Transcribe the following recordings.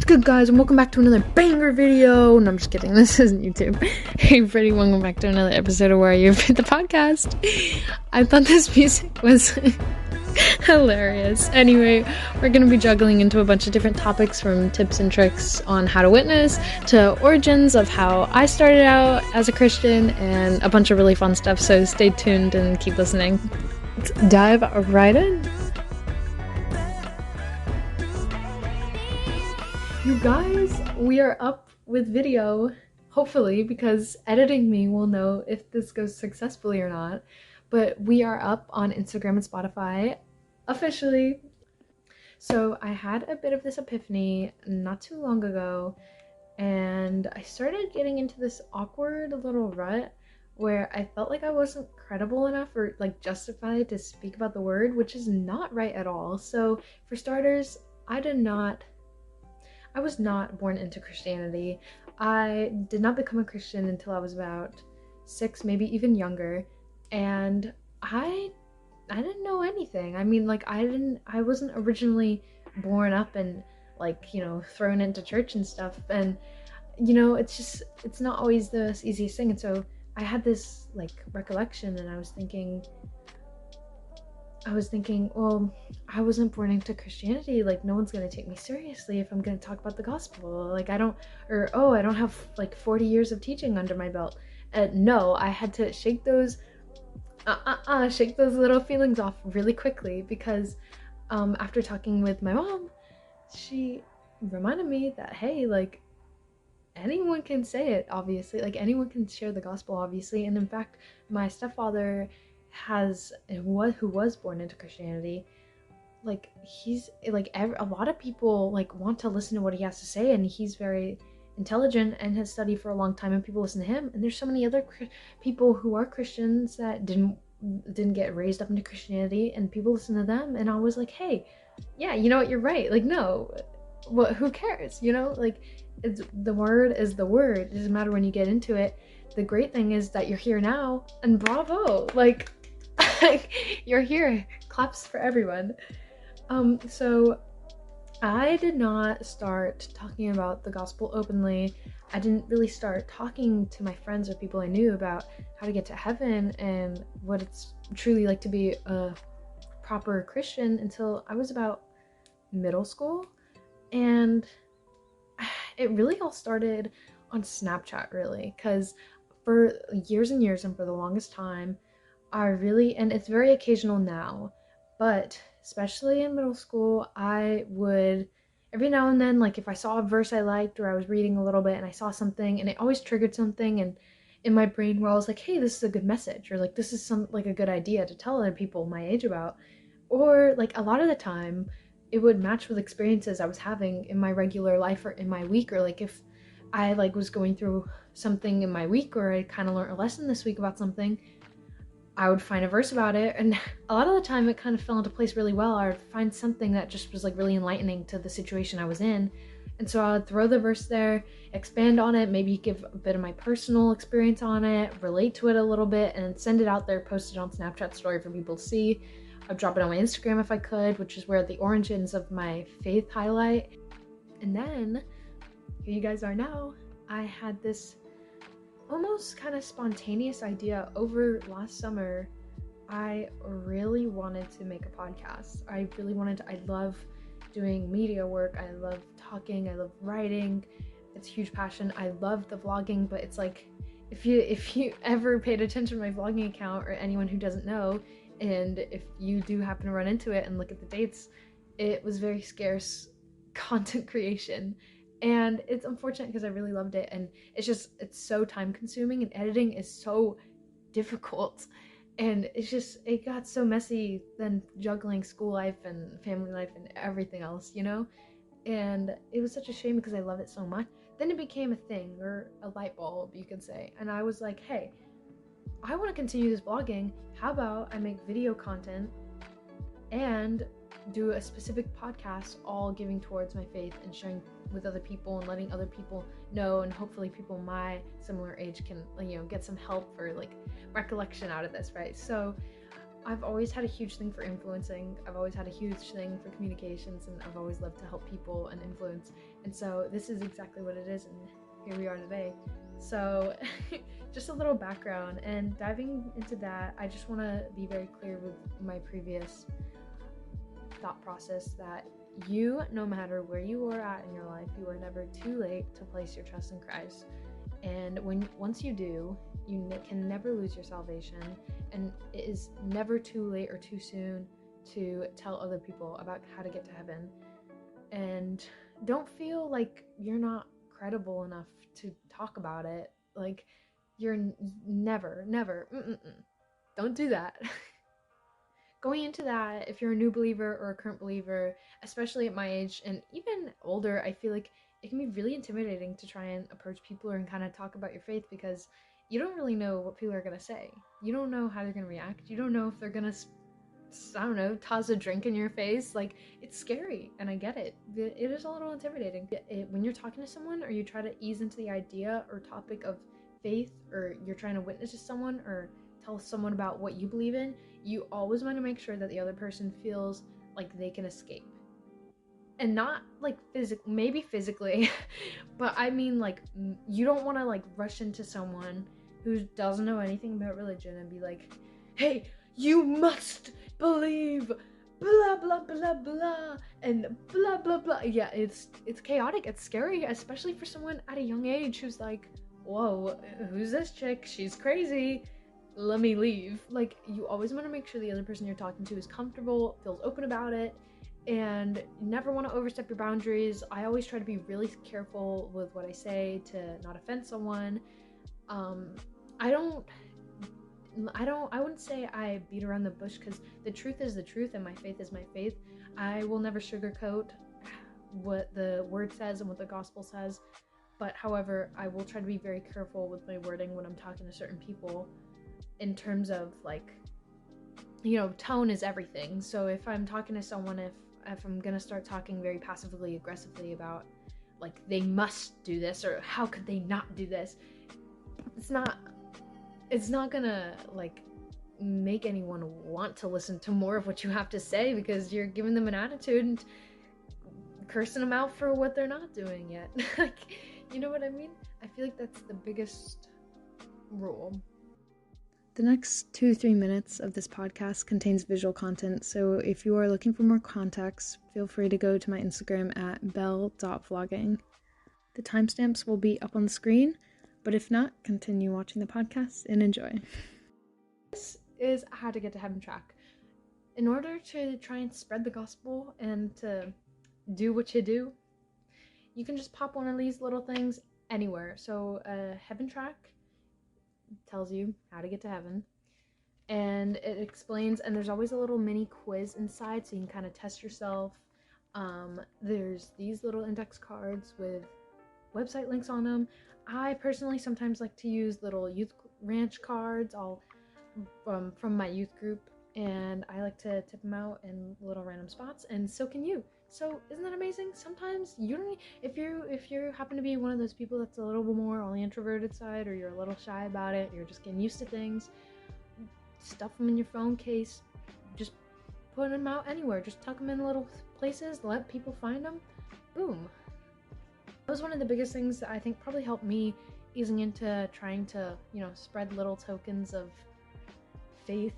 good, guys, and welcome back to another banger video. No, I'm just kidding, this isn't YouTube. Hey everybody, welcome back to another episode of Where Are You the podcast. I thought this music was hilarious. Anyway, we're gonna be juggling into a bunch of different topics, from tips and tricks on how to witness to origins of how I started out as a Christian, and a bunch of really fun stuff. So stay tuned and keep listening. Let's dive right in. You guys, we are up with video, hopefully, because editing me will know if this goes successfully or not. But we are up on Instagram and Spotify officially. So I had a bit of this epiphany not too long ago, and I started getting into this awkward little rut where I felt like I wasn't credible enough or like justified to speak about the word, which is not right at all. So for starters, I was not born into Christianity. I did not become a Christian until I was about 6, maybe even younger, and I didn't know anything. I mean, like, I wasn't originally born up and, like, you know, thrown into church and stuff, and, you know, it's not always the easiest thing. And so I had this, like, recollection, and I was thinking, well, I wasn't born into Christianity. Like, no one's gonna take me seriously if I'm gonna talk about the gospel. Like, I don't have like 40 years of teaching under my belt. No, I had to shake those little feelings off really quickly, because after talking with my mom, she reminded me that, hey, like, anyone can say it, obviously. Like, anyone can share the gospel, obviously. And in fact, my stepfather who was born into Christianity, like, he's like, a lot of people like want to listen to what he has to say, and he's very intelligent and has studied for a long time, and people listen to him. And there's so many other people who are Christians that didn't get raised up into Christianity, and people listen to them. And I was like, hey, yeah, you know what, you're right. Like, no, who cares, you know? Like, the word is the word. It doesn't matter when you get into it. The great thing is that you're here now, and bravo, like you're here. Claps for everyone. So I did not start talking about the gospel openly. I didn't really start talking to my friends or people I knew about how to get to heaven and what it's truly like to be a proper Christian until I was about middle school. And it really all started on Snapchat, really, because for years and years, and for the longest time, and it's very occasional now, but especially in middle school, I would every now and then, like, if I saw a verse I liked, or I was reading a little bit and I saw something and it always triggered something and in my brain where I was like, hey, this is a good message, or like, this is a good idea to tell other people my age about. Or like, a lot of the time it would match with experiences I was having in my regular life or in my week, or like, if I like was going through something in my week, or I kind of learned a lesson this week about something, I would find a verse about it, and a lot of the time it kind of fell into place really well. I would find something that just was like really enlightening to the situation I was in, and so I would throw the verse there, expand on it, maybe give a bit of my personal experience on it, relate to it a little bit, and send it out there, post it on Snapchat story for people to see. I'd drop it on my Instagram if I could, which is where the origins of my faith highlight. And then here you guys are now. I had this almost kind of spontaneous idea over last summer. I really wanted to make a podcast. I love doing media work. I love talking. I love writing. It's a huge passion. I love the vlogging, but it's like, if you ever paid attention to my vlogging account, or anyone who doesn't know, and if you do happen to run into it and look at the dates, it was very scarce content creation. And it's unfortunate because I really loved it, and it's so time consuming, and editing is so difficult, and it got so messy then juggling school life and family life and everything else, you know? And it was such a shame because I love it so much. Then it became a thing, or a light bulb, you could say, and I was like, hey, I want to continue this blogging. How about I make video content and do a specific podcast, all giving towards my faith and sharing with other people and letting other people know, and hopefully people my similar age can, you know, get some help or like recollection out of this, right? So I've always had a huge thing for influencing. I've always had a huge thing for communications, and I've always loved to help people and influence. And so this is exactly what it is, and here we are today. So just a little background, and diving into that, I just want to be very clear with my previous thought process that you, no matter where you are at in your life, you are never too late to place your trust in Christ. And once you do, you can never lose your salvation, and it is never too late or too soon to tell other people about how to get to heaven. And don't feel like you're not credible enough to talk about it. Like, you're never, don't do that. Going into that, if you're a new believer or a current believer, especially at my age and even older, I feel like it can be really intimidating to try and approach people and kind of talk about your faith, because you don't really know what people are going to say. You don't know how they're going to react. You don't know if they're going to, I don't know, toss a drink in your face. Like, it's scary, and I get it. It is a little intimidating. When you're talking to someone, or you try to ease into the idea or topic of faith, or you're trying to witness to someone or tell someone about what you believe in, you always want to make sure that the other person feels like they can escape. And not like maybe physically, but I mean, like, you don't want to like rush into someone who doesn't know anything about religion and be like, hey, you must believe blah blah blah blah and blah blah blah. Yeah, it's chaotic, it's scary, especially for someone at a young age who's like, whoa, who's this chick? She's crazy. Let me leave. Like, you always want to make sure the other person you're talking to is comfortable, feels open about it, and never want to overstep your boundaries. I always try to be really careful with what I say to not offend someone. I wouldn't say I beat around the bush, because the truth is the truth and my faith is my faith. I will never sugarcoat what the word says and what the gospel says. But however, I will try to be very careful with my wording when I'm talking to certain people, in terms of, like, you know, tone is everything. So if I'm talking to someone, if I'm gonna start talking very passively aggressively about, like, they must do this or how could they not do this, it's not gonna like make anyone want to listen to more of what you have to say, because you're giving them an attitude and cursing them out for what they're not doing yet. Like, you know what I mean? I feel like that's the biggest rule. The next 2-3 minutes of this podcast contains visual content, so if you are looking for more context, feel free to go to my Instagram at bell.vlogging. The timestamps will be up on the screen, but if not, continue watching the podcast and enjoy. This is a How to Get to Heaven track. In order to try and spread the gospel and to do what you do, you can just pop one of these little things anywhere. So a heaven track tells you how to get to heaven, and it explains, and there's always a little mini quiz inside, so you can kind of test yourself. There's these little index cards with website links on them. I personally sometimes like to use little youth ranch cards from my youth group, and I like to tip them out in little random spots, and so can you. So isn't that amazing? Sometimes you don't, if you happen to be one of those people that's a little bit more on the introverted side, or you're a little shy about it, you're just getting used to things, stuff them in your phone case, just put them out anywhere, just tuck them in little places, let people find them, boom. That was one of the biggest things that I think probably helped me easing into trying to, you know, spread little tokens of faith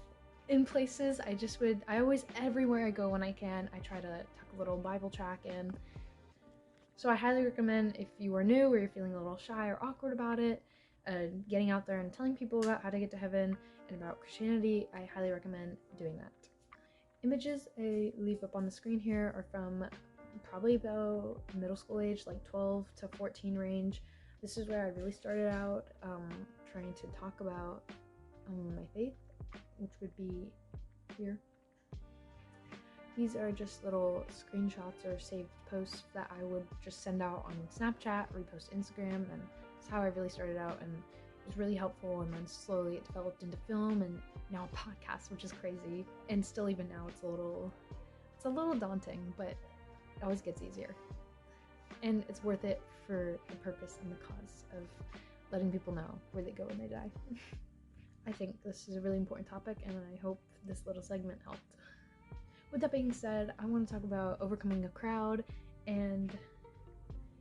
in places. I always, everywhere I go when I can, I try to tuck a little Bible track in. So I highly recommend, if you are new or you're feeling a little shy or awkward about it, getting out there and telling people about how to get to heaven and about Christianity, I highly recommend doing that. Images I leave up on the screen here are from probably about middle school age, like 12 to 14 range. This is where I really started out trying to talk about my faith, which would be here. These are just little screenshots or saved posts that I would just send out on Snapchat, repost Instagram, and that's how I really started out, and it was really helpful. And then slowly it developed into film, and now a podcast, which is crazy. And still, even now, it's a little daunting, but it always gets easier. And it's worth it for the purpose and the cause of letting people know where they go when they die. I think this is a really important topic, and I hope this little segment helped. With that being said, I want to talk about overcoming a crowd and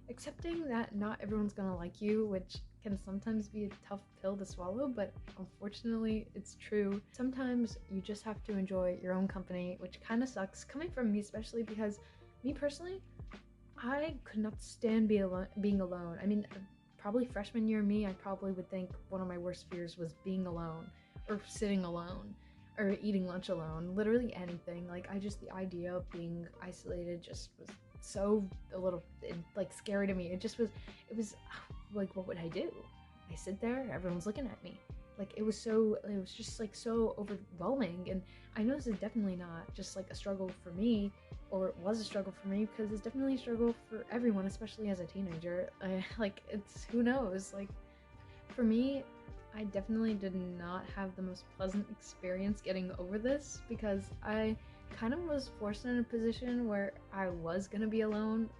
accepting that not everyone's gonna like you, which can sometimes be a tough pill to swallow, but unfortunately it's true. Sometimes you just have to enjoy your own company, which kind of sucks coming from me, especially because me personally, I could not stand being alone. I mean, probably freshman year me, I probably would think one of my worst fears was being alone or sitting alone or eating lunch alone, literally anything. Like, the idea of being isolated just was so a little like scary to me. It was like, what would I do? I sit there, everyone's looking at me. Like, it was just like so overwhelming. And I know this is definitely not just like a struggle for me, or it was a struggle for me, because it's definitely a struggle for everyone, especially as a teenager. Like, it's, who knows, like, for me, I definitely did not have the most pleasant experience getting over this, because I kind of was forced in a position where I was gonna be alone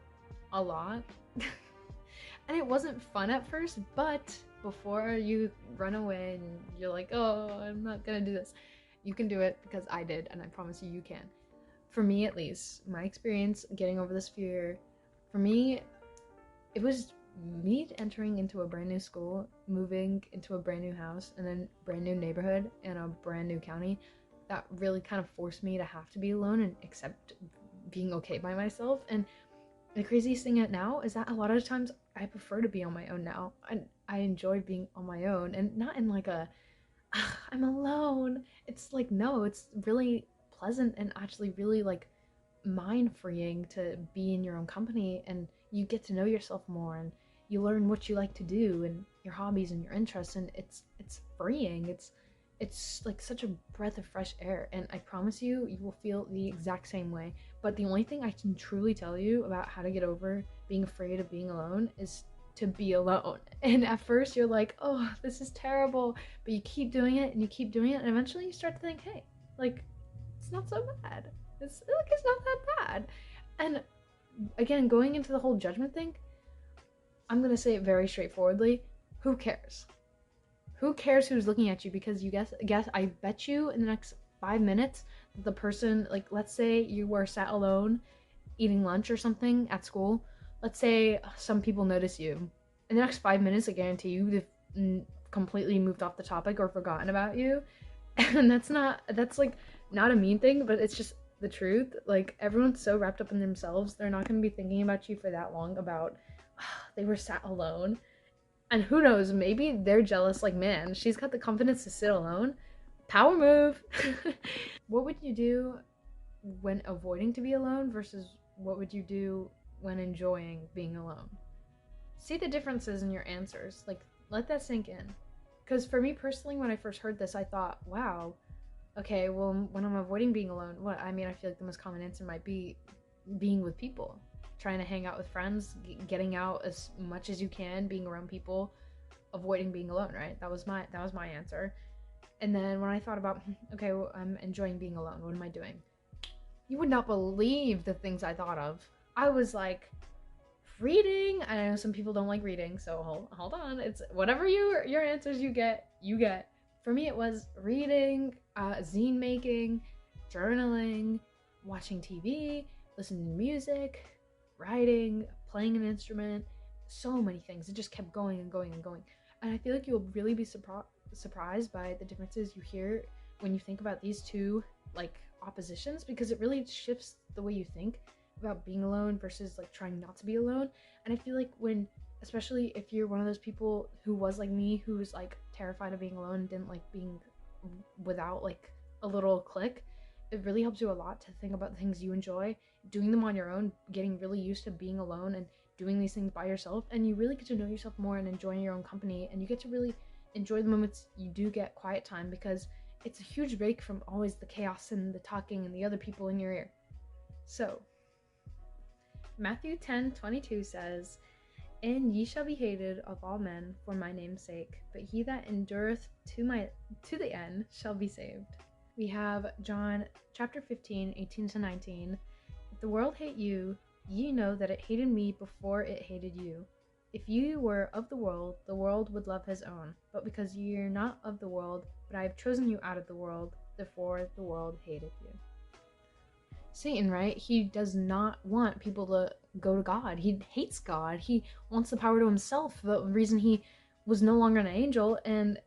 a lot. And it wasn't fun at first, but before you run away and you're like, oh, I'm not gonna do this, you can do it, because I did, and I promise you, you can. For me, at least, my experience getting over this fear, for me, it was me entering into a brand new school, moving into a brand new house, and then brand new neighborhood and a brand new county. That really kind of forced me to have to be alone and accept being okay by myself. And the craziest thing now is that a lot of times I prefer to be on my own now. I enjoy being on my own, and not in like a I'm alone. It's like, no, it's really pleasant and actually really like mind freeing to be in your own company, and you get to know yourself more, and you learn what you like to do and your hobbies and your interests, and it's freeing. It's like such a breath of fresh air, and I promise you, you will feel the exact same way. But the only thing I can truly tell you about how to get over being afraid of being alone is to be alone. And at first you're like, oh, this is terrible, but you keep doing it and you keep doing it, and eventually you start to think, hey, like, it's not so bad. It's not that bad. And again, going into the whole judgment thing, I'm gonna say it very straightforwardly. Who cares? Who cares who's looking at you? Because you guess I bet you in the next 5 minutes, the person, like, let's say you were sat alone eating lunch or something at school. Let's say some people notice you. In the next 5 minutes, I guarantee you they've completely moved off the topic or forgotten about you. And that's like not a mean thing, but it's just the truth. Like, everyone's so wrapped up in themselves, they're not going to be thinking about you for that long about they were sat alone. And who knows, maybe they're jealous, like, man, she's got the confidence to sit alone. Power move. What would you do when avoiding to be alone versus what would you do when enjoying being alone? See the differences in your answers. Like, let that sink in. Because for me personally, when I first heard this, I thought, wow, okay, well, when I'm avoiding being alone, what? I mean, I feel like the most common answer might be being with people, trying to hang out with friends, getting out as much as you can, being around people, avoiding being alone, right? That was my answer. And then when I thought about, okay, well, I'm enjoying being alone, what am I doing? You would not believe the things I thought of. I was like, reading. I know some people don't like reading, so hold on. It's whatever your answers you get. For me, it was reading, zine making, journaling, watching TV, listening to music, writing, playing an instrument, so many things. It just kept going and going and going. And I feel like you'll really be surprised by the differences you hear when you think about these two, like, oppositions, because it really shifts the way you think about being alone versus like trying not to be alone. And I feel like especially if you're one of those people who was like me, who was like terrified of being alone, didn't like being without like a little clique, it really helps you a lot to think about the things you enjoy, doing them on your own, getting really used to being alone and doing these things by yourself, and you really get to know yourself more and enjoying your own company, and you get to really enjoy the moments you do get quiet time, because it's a huge break from always the chaos and the talking and the other people in your ear. So Matthew 10:22 says, and ye shall be hated of all men for my name's sake, but he that endureth to the end shall be saved. We have John chapter 15:18-19. If the world hate you, ye know that it hated me before it hated you. If you were of the world would love his own. But because you're not of the world, but I have chosen you out of the world, therefore the world hated you. Satan, right? He does not want people to go to God. He hates God. He wants the power to himself. The reason he was no longer an angel and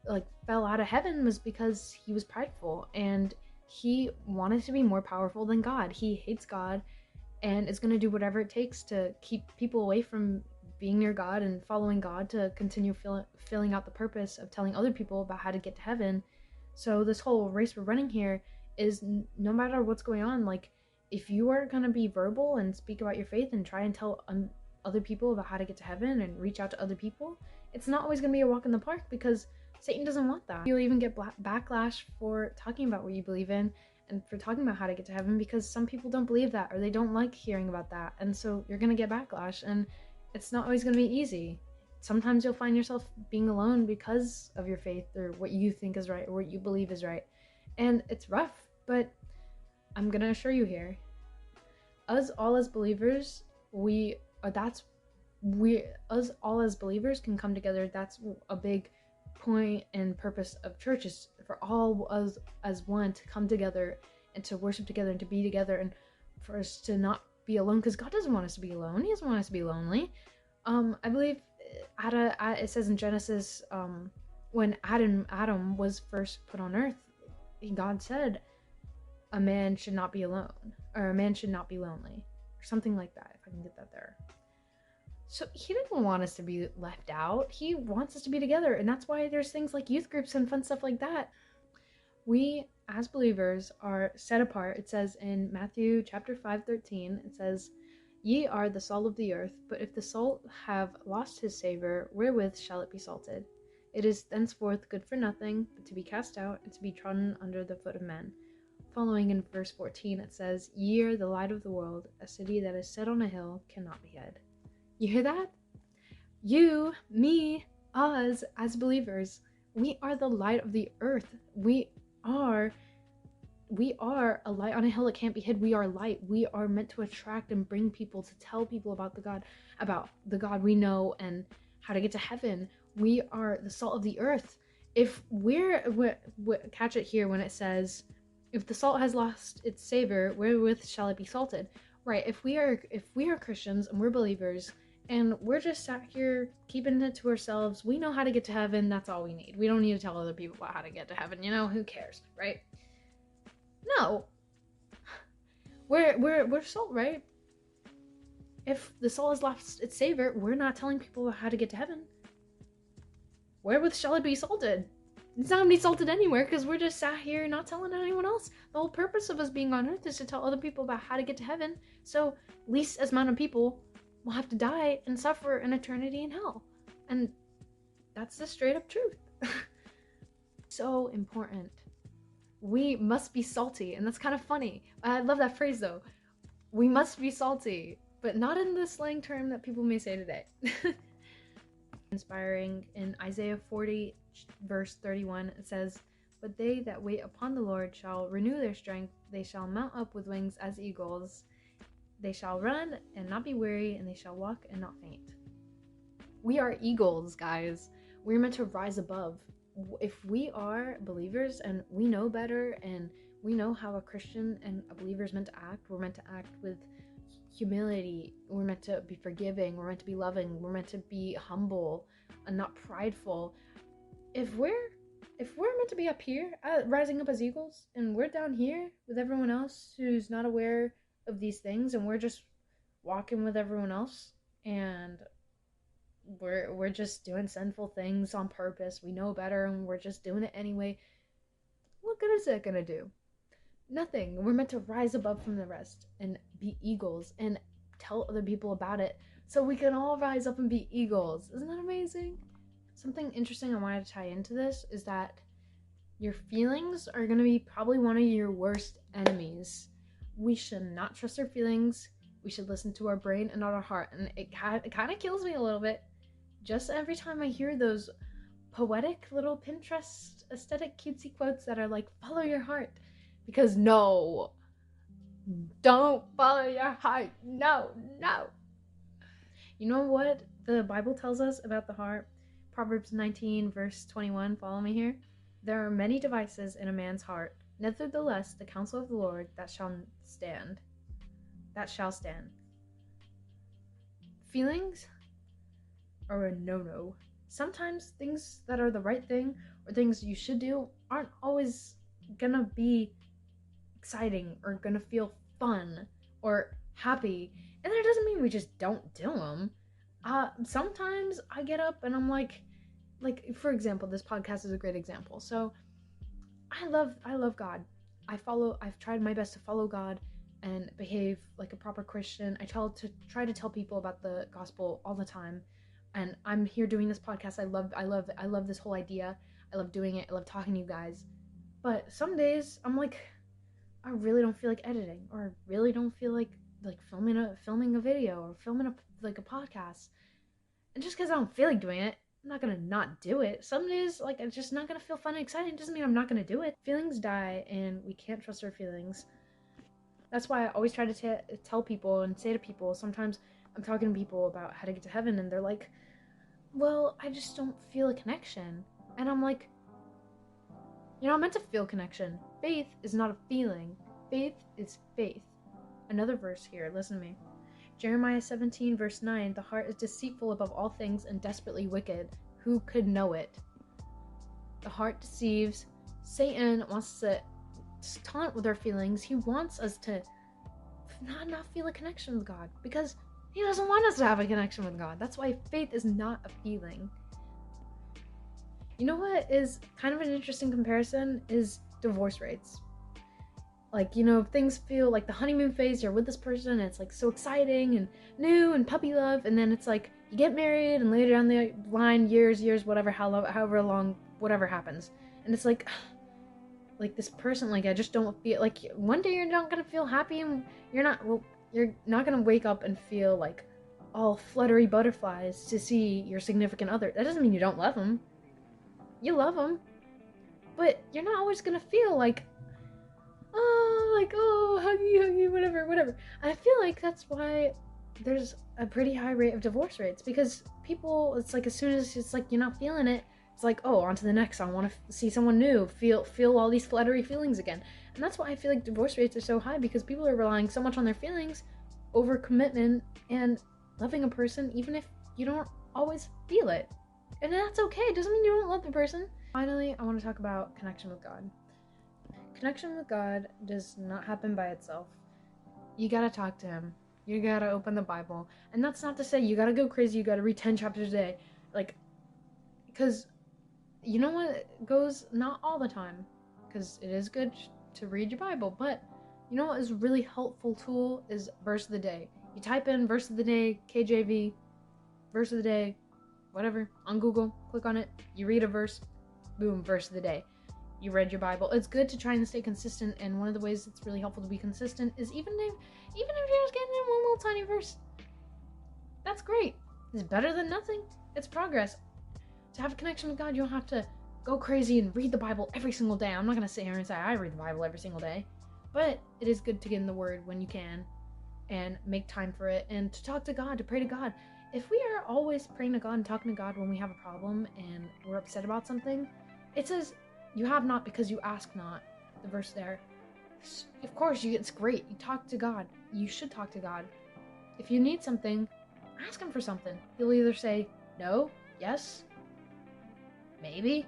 like fell out of heaven was because he was prideful and he wanted to be more powerful than God. He hates God and is going to do whatever it takes to keep people away from being near God and following God to continue filling out the purpose of telling other people about how to get to heaven. So this whole race we're running here is no matter what's going on, like if you are going to be verbal and speak about your faith and try and tell other people about how to get to heaven and reach out to other people, it's not always going to be a walk in the park because Satan doesn't want that. You'll even get backlash for talking about what you believe in and for talking about how to get to heaven because some people don't believe that or they don't like hearing about that. And so you're going to get backlash and it's not always going to be easy. Sometimes you'll find yourself being alone because of your faith or what you think is right or what you believe is right. And it's rough, but I'm going to assure you here, us all as believers, us all as believers can come together. That's a big point and purpose of church, is for all us as one to come together and to worship together and to be together and for us to not be alone, because God doesn't want us to be alone. He doesn't want us to be lonely. I believe it says in Genesis, when Adam was first put on earth, God said a man should not be alone, or a man should not be lonely, or something like that, if I can get that there. So he didn't want us to be left out. He wants us to be together. And that's why there's things like youth groups and fun stuff like that. We, as believers, are set apart. It says in Matthew chapter 5:13, it says, "Ye are the salt of the earth, but if the salt have lost his savor, wherewith shall it be salted? It is thenceforth good for nothing, but to be cast out and to be trodden under the foot of men." Following in verse 14, it says, "Ye are the light of the world. A city that is set on a hill cannot be hid." You hear that? You, me, us, as believers, we are the light of the earth. We are a light on a hill that can't be hid. We are light. We are meant to attract and bring people, to tell people about the God we know and how to get to heaven. We are the salt of the earth. If we're catch it here when it says, if the salt has lost its savor, wherewith shall it be salted? Right, if we are Christians and we're believers and we're just sat here keeping it to ourselves, we know how to get to heaven, that's all we need. We don't need to tell other people about how to get to heaven, who cares, right? No. We're salt, right? If the salt has lost its savor, we're not telling people how to get to heaven. Wherewith shall it be salted? It's not going to be salted anywhere because we're just sat here not telling anyone else. The whole purpose of us being on earth is to tell other people about how to get to heaven. So least as amount of people will have to die and suffer an eternity in hell. And that's the straight up truth. So important. We must be salty. And that's kind of funny. I love that phrase though. We must be salty. But not in the slang term that people may say today. Inspiring in Isaiah 40 verse 31, it says, "But they that wait upon the Lord shall renew their strength. They shall mount up with wings as eagles. They shall run and not be weary, and they shall walk and not faint." We are eagles, guys. We're meant to rise above. If we are believers and we know better and we know how a Christian and a believer is meant to act, we're meant to act with humility, we're meant to be forgiving, we're meant to be loving, we're meant to be humble and not prideful. If we're meant to be up here, rising up as eagles, and we're down here with everyone else who's not aware of these things, and we're just walking with everyone else, and we're just doing sinful things on purpose, we know better, and we're just doing it anyway, what good is it gonna do? Nothing. We're meant to rise above from the rest and be eagles and tell other people about it so we can all rise up and be eagles. Isn't that amazing? Something interesting I wanted to tie into this is that your feelings are going to be probably one of your worst enemies. We should not trust our feelings. We should listen to our brain and not our heart. And it kind of kills me a little bit. Just every time I hear those poetic little Pinterest aesthetic cutesy quotes that are like, follow your heart. Because no, don't follow your heart. No. You know what the Bible tells us about the heart? Proverbs 19, verse 21. Follow me here. There are many devices in a man's heart. Nevertheless, the counsel of the Lord that shall stand. That shall stand. Feelings are a no-no. Sometimes things that are the right thing or things you should do aren't always gonna be exciting or gonna feel fun or happy. And that doesn't mean we just don't do them. Sometimes I get up and I'm like, for example, this podcast is a great example. So I love God. I've tried my best to follow God and behave like a proper Christian. I try to tell people about the gospel all the time. And I'm here doing this podcast. I love this whole idea. I love doing it. I love talking to you guys. But some days I'm like, I really don't feel like editing, or I really don't feel like filming a video or filming a podcast. And just because I don't feel like doing it, I'm not gonna not do it. Some days, like, it's just not gonna feel fun and exciting. It doesn't mean I'm not gonna do it. Feelings die, and we can't trust our feelings. That's why I always try to tell people and say to people, sometimes I'm talking to people about how to get to heaven, and they're like, well, I just don't feel a connection. And I'm like, you're not meant to feel connection. Faith is not a feeling. Faith is faith. Another verse here, listen to me. Jeremiah 17, verse 9, the heart is deceitful above all things and desperately wicked. Who could know it? The heart deceives. Satan wants to taunt with our feelings. He wants us to not feel a connection with God because he doesn't want us to have a connection with God. That's why faith is not a feeling. You know what is kind of an interesting comparison is divorce rates. Like, things feel like the honeymoon phase, you're with this person, and it's like so exciting and new and puppy love, and then it's like you get married, and later down the line, years, whatever, however long, whatever happens, and it's like this person, like, I just don't feel like one day you're not gonna feel happy, and you're not gonna wake up and feel like all fluttery butterflies to see your significant other. That doesn't mean you don't love them. You love them, but you're not always gonna feel like, huggy, whatever. I feel like that's why there's a pretty high rate of divorce rates, because people, it's like as soon as it's like you're not feeling it, it's like, oh, on to the next. I want to see someone new, feel all these fluttery feelings again. And that's why I feel like divorce rates are so high, because people are relying so much on their feelings over commitment and loving a person, even if you don't always feel it. And that's okay. It doesn't mean you don't love the person. Finally, I want to talk about connection with God. Connection with God does not happen by itself. You gotta talk to him. You gotta open the Bible. And that's not to say you gotta go crazy, you gotta read 10 chapters a day. Because you know what goes, not all the time, because it is good to read your Bible, but you know what is a really helpful tool is verse of the day. You type in verse of the day, KJV, verse of the day, whatever, on Google, click on it, you read a verse, boom, verse of the day. You read your Bible. It's good to try and stay consistent, and one of the ways it's really helpful to be consistent is even if you're just getting in one little tiny verse, that's great. It's better than nothing. It's progress. To have a connection with God, you don't have to go crazy and read the Bible every single day. I'm not going to sit here and say I read the Bible every single day, but it is good to get in the Word when you can and make time for it, and to talk to God, to pray to God. If we are always praying to God and talking to God when we have a problem and we're upset about something, it says, you have not because you ask not, the verse there. Of course, it's great. You talk to God. You should talk to God. If you need something, ask him for something. He'll either say no, yes, maybe.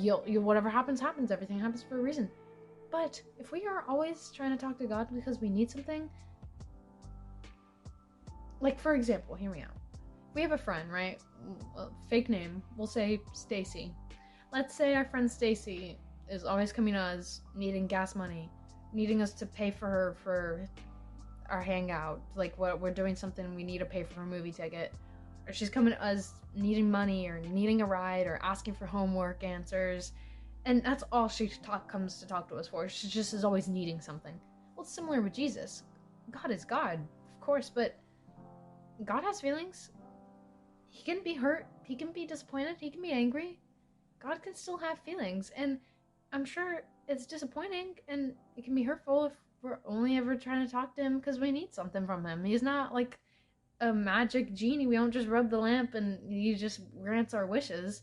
You'll whatever happens. Everything happens for a reason. But if we are always trying to talk to God because we need something, like, for example, hear me out. We have a friend, right? Fake name. We'll say Stacy. Let's say our friend Stacy is always coming to us needing gas money, needing us to pay for her for our hangout, like what we're doing something we need to pay for her movie ticket, or she's coming to us needing money or needing a ride or asking for homework answers, and that's all she comes to talk to us for. She just is always needing something. Well, it's similar with Jesus. God is God, of course, but God has feelings. He can be hurt, he can be disappointed, he can be angry. God can still have feelings, and I'm sure it's disappointing and it can be hurtful if we're only ever trying to talk to him because we need something from him. He's not like a magic genie. We don't just rub the lamp and he just grants our wishes.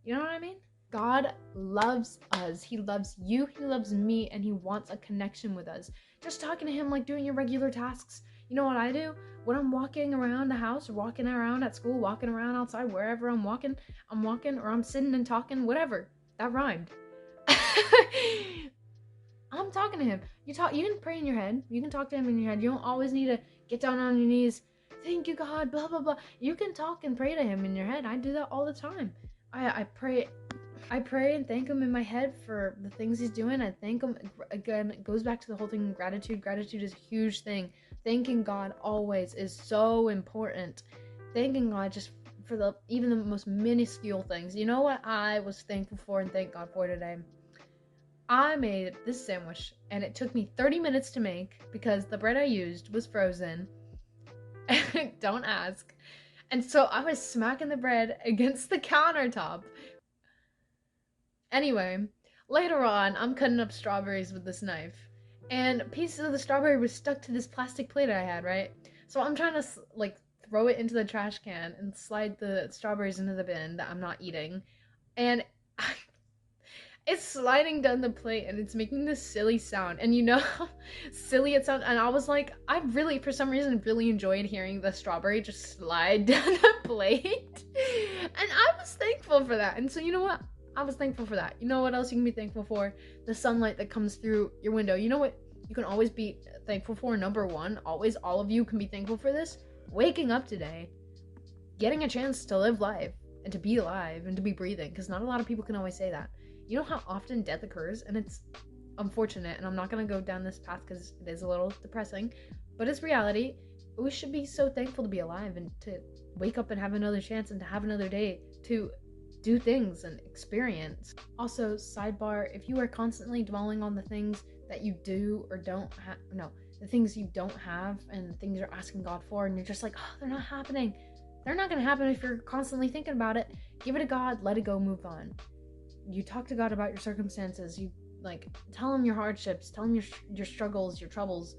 You know what I mean? God loves us. He loves you. He loves me. And he wants a connection with us. Just talking to him like doing your regular tasks. You know what I do? When I'm walking around the house, or walking around at school, walking around outside, wherever I'm walking, or I'm sitting and talking, whatever. That rhymed. I'm talking to him. You can pray in your head. You can talk to him in your head. You don't always need to get down on your knees. Thank you, God, blah, blah, blah. You can talk and pray to him in your head. I do that all the time. I pray and thank him in my head for the things he's doing. I thank him. Again, it goes back to the whole thing of gratitude. Gratitude is a huge thing. Thanking God always is so important. Thanking God just for even the most minuscule things. You know what I was thankful for and thank God for today? I made this sandwich and it took me 30 minutes to make because the bread I used was frozen. Don't ask. And so I was smacking the bread against the countertop. Anyway, later on, I'm cutting up strawberries with this knife. And pieces of the strawberry was stuck to this plastic plate I had, right? So I'm trying to, throw it into the trash can and slide the strawberries into the bin that I'm not eating. And it's sliding down the plate and it's making this silly sound. And you know how silly it sounds? And I was like, I really, for some reason, really enjoyed hearing the strawberry just slide down the plate. And I was thankful for that. And so you know what? I was thankful for that. You know what else you can be thankful for? The sunlight that comes through your window. You know what you can always be thankful for? Number one, always, all of you can be thankful for this. Waking up today. Getting a chance to live life and to be alive and to be breathing. Because not a lot of people can always say that. You know how often death occurs? And it's unfortunate. And I'm not going to go down this path because it is a little depressing. But it's reality. We should be so thankful to be alive and to wake up and have another chance and to have another day to do things and experience. Also, sidebar, if you are constantly dwelling on the things that you do or don't have, the things you don't have and the things you're asking God for, and you're just like, oh, they're not happening. They're not going to happen if you're constantly thinking about it. Give it to God, let it go, move on. You talk to God about your circumstances. You tell him your hardships, tell him your struggles, your troubles.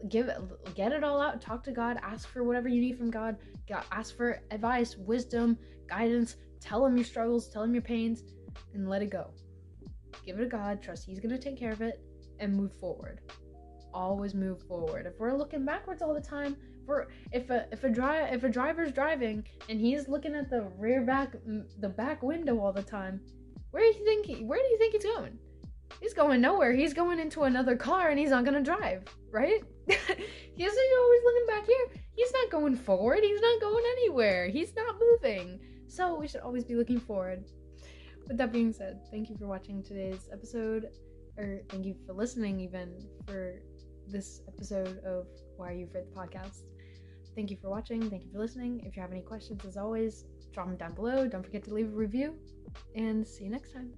Get it all out. Talk to God. Ask for whatever you need from God. Ask for advice, wisdom, guidance. Tell him your struggles, tell him your pains, and let it go. Give it to God. Trust he's going to take care of it, and move forward. Always move forward. If we're looking backwards all the time, if a driver's driving and he's looking at the back window all the time, where do you think he's going? He's going nowhere. He's going into another car and he's not going to drive, right? He's always looking back here. He's not going forward. He's not going anywhere. He's not moving. So we should always be looking forward. With that being said, thank you for watching today's episode, or thank you for listening even for this episode of Why Are You Afraid? The podcast. Thank you for watching. Thank you for listening. If you have any questions, as always, drop them down below. Don't forget to leave a review, and see you next time.